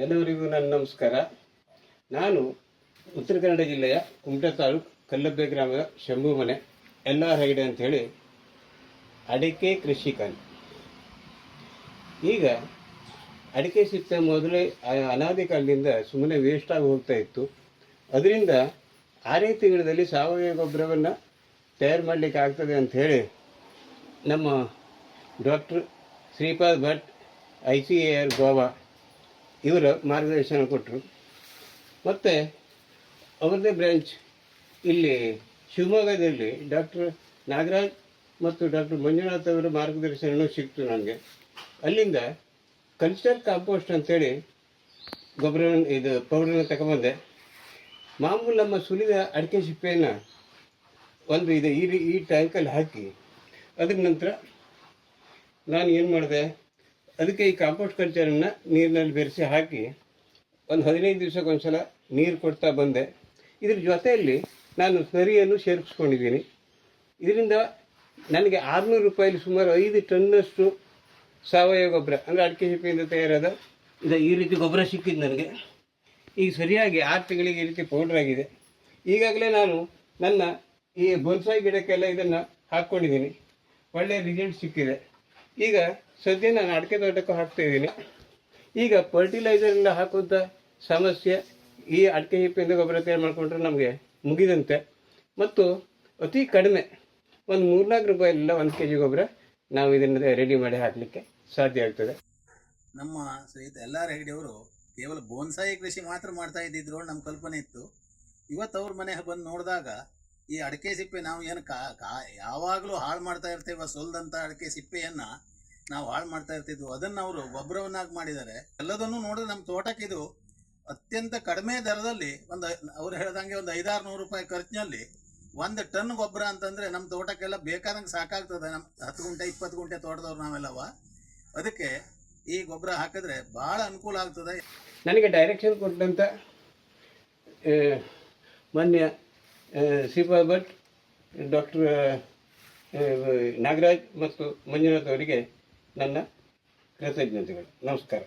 ಎಲ್ಲರಿಗೂ ನನ್ನ ನಮಸ್ಕಾರ. ನಾನು ಉತ್ತರ ಕನ್ನಡ ಜಿಲ್ಲೆಯ ಕುಮಟಾ ತಾಲೂಕು ಕಲ್ಲಬ್ಬೆ ಗ್ರಾಮದ ಶಂಭು ಮನೆ LR ಹೆಗ್ಡೆ ಅಂಥೇಳಿ ಅಡಿಕೆ ಕೃಷಿಕನು. ಈಗ ಅಡಿಕೆ ಸಿಪ್ಪೆ ಮೊದಲೇ ಅನಾದಿ ಕಾಲದಿಂದ ಸುಮ್ಮನೆ ವೇಸ್ಟ್ ಆಗಿ ಹೋಗ್ತಾ ಇತ್ತು. ಅದರಿಂದ 6 ತಿಂಗಳಲ್ಲಿ ಸಾವಯವ ಗೊಬ್ಬರವನ್ನು ತಯಾರು ಮಾಡಲಿಕ್ಕೆ ಆಗ್ತದೆ ಅಂಥೇಳಿ ನಮ್ಮ ಡಾಕ್ಟರ್ ಶ್ರೀಪಾದ್ ಭಟ್ ICAR ಗೋವಾ ಇವರ ಮಾರ್ಗದರ್ಶನ ಕೊಟ್ಟರು. ಮತ್ತು ಅವರದೇ ಬ್ರ್ಯಾಂಚ್ ಇಲ್ಲಿ ಶಿವಮೊಗ್ಗದಲ್ಲಿ ಡಾಕ್ಟರ್ ನಾಗರಾಜ್ ಮತ್ತು ಡಾಕ್ಟರ್ ಮಂಜುನಾಥ್ ಅವರ ಮಾರ್ಗದರ್ಶನವೂ ಸಿಕ್ತು ನನಗೆ. ಅಲ್ಲಿಂದ ಕಲ್ಚರ್ ಕಾಂಪೋಸ್ಟ್ ಅಂತೇಳಿ ಗೊಬ್ಬರವನ್ನು ಪೌಡರನ್ನು ತಗೊಂಬಂದೆ. ಮಾಮೂಲು ನಮ್ಮ ಸುಲಿದ ಅಡಿಕೆ ಸಿಪ್ಪೆಯನ್ನು ಒಂದು ಈ ಟ್ಯಾಂಕಲ್ಲಿ ಹಾಕಿ ಅದ್ರ ನಂತರ ನಾನು ಏನು ಮಾಡಿದೆ, ಅದಕ್ಕೆ ಈ ಕಾಂಪೋಸ್ಟ್ ಕಲ್ಚರನ್ನು ನೀರಿನಲ್ಲಿ ಬೆರೆಸಿ ಹಾಕಿ ಒಂದು 15 ದಿವಸಕ್ಕೊಂದ್ಸಲ ನೀರು ಕೊಡ್ತಾ ಬಂದೆ. ಇದ್ರ ಜೊತೆಯಲ್ಲಿ ನಾನು ಸ್ಲರಿಯನ್ನು ಸೇರಿಸ್ಕೊಂಡಿದ್ದೀನಿ. ಇದರಿಂದ ನನಗೆ 600 ರೂಪಾಯಿಲಿ ಸುಮಾರು 5 ಟನ್ನಷ್ಟು ಸಾವಯವ ಗೊಬ್ಬರ ಅಂದರೆ ಅಡಿಕೆ ಸಿಪ್ಪೆಯಿಂದ ತಯಾರಾದ ಈ ರೀತಿ ಗೊಬ್ಬರ ಸಿಕ್ಕಿದ್ದು ನನಗೆ. ಈಗ ಸರಿಯಾಗಿ 6 ತಿಂಗಳಿಗೆ ಈ ರೀತಿ ಪೌಡ್ರ್ ಆಗಿದೆ. ಈಗಾಗಲೇ ನಾನು ನನ್ನ ಈ ಬೊನ್ಸಾಯಿ ಗಿಡಕ್ಕೆಲ್ಲ ಇದನ್ನು ಹಾಕ್ಕೊಂಡಿದ್ದೀನಿ. ಒಳ್ಳೆಯ ರಿಸಲ್ಟ್ ಸಿಕ್ಕಿದೆ. ಈಗ ಸದ್ಯ ನಾನು ಅಡಿಕೆ ತೋಟಕ್ಕೂ ಹಾಕ್ತಾಯಿದ್ದೀನಿ. ಈಗ ಫರ್ಟಿಲೈಸರೆಲ್ಲ ಹಾಕುವಂಥ ಸಮಸ್ಯೆ ಈ ಅಡಿಕೆ ಹಿಪ್ಪೆಯಿಂದ ಗೊಬ್ಬರ ತಯಾರು ಮಾಡಿಕೊಂಡ್ರೆ ನಮಗೆ ಮುಗಿದಂತೆ. ಮತ್ತು ಅತಿ ಕಡಿಮೆ ಒಂದು 3-4 ರೂಪಾಯಿಲೆಲ್ಲ 1 kg ಗೊಬ್ಬರ ನಾವು ಇದನ್ನು ರೆಡಿ ಮಾಡಿ ಹಾಕಲಿಕ್ಕೆ ಸಾಧ್ಯ ಆಗ್ತದೆ. ನಮ್ಮ ಶ್ರೀಯುತ LR ಹೆಗ್ಡೆ ಅವರು ಕೇವಲ ಬೋನ್ಸಾಯಿ ಕೃಷಿ ಮಾತ್ರ ಮಾಡ್ತಾ ಇದ್ದಿದ್ರು ನಮ್ಮ ಕಲ್ಪನೆ ಇತ್ತು. ಇವತ್ತು ಅವ್ರ ಮನೆಗೆ ಬಂದು ನೋಡಿದಾಗ ಈ ಅಡಿಕೆ ಸಿಪ್ಪೆ ನಾವು ಏನು ಯಾವಾಗಲೂ ಹಾಳು ಮಾಡ್ತಾ ಇರ್ತೇವೆ, ಸೊಲ್ದಂಥ ಅಡಿಕೆ ಸಿಪ್ಪೆಯನ್ನು ನಾವು ಹಾಳು ಮಾಡ್ತಾ ಇರ್ತಿದ್ವು, ಅದನ್ನು ಅವರು ಗೊಬ್ಬರವನ್ನಾಗಿ ಮಾಡಿದ್ದಾರೆ. ಎಲ್ಲದನ್ನು ನೋಡಿದ್ರೆ ನಮ್ಮ ತೋಟಕ್ಕೆ ಇದು ಅತ್ಯಂತ ಕಡಿಮೆ ದರದಲ್ಲಿ ಅವ್ರು ಹೇಳ್ದಂಗೆ ಒಂದು 500-600 ರೂಪಾಯಿ ಖರ್ಚಿನಲ್ಲಿ 1 ಟನ್ ಗೊಬ್ಬರ ಅಂತಂದರೆ ನಮ್ಮ ತೋಟಕ್ಕೆಲ್ಲ ಬೇಕಾದಂಗೆ ಸಾಕಾಗ್ತದೆ. ನಮ್ಮ 10 ಗುಂಟೆ 20 ಗುಂಟೆ ತೋಟದವ್ರು ನಾವೆಲ್ಲವ. ಅದಕ್ಕೆ ಈ ಗೊಬ್ಬರ ಹಾಕಿದ್ರೆ ಭಾಳ ಅನುಕೂಲ ಆಗ್ತದೆ. ನನಗೆ ಡೈರೆಕ್ಷನ್ ಕೊಟ್ಟಂಥ ಮಾನ್ಯ ಶ್ರೀಪಾದ್ ಭಟ್, ಡಾಕ್ಟರ್ ನಾಗರಾಜ್ ಮತ್ತು ಮಂಜುನಾಥ್ ಅವರಿಗೆ ನನ್ನ ಕೃತಜ್ಞತೆಗಳು. ನಮಸ್ಕಾರ.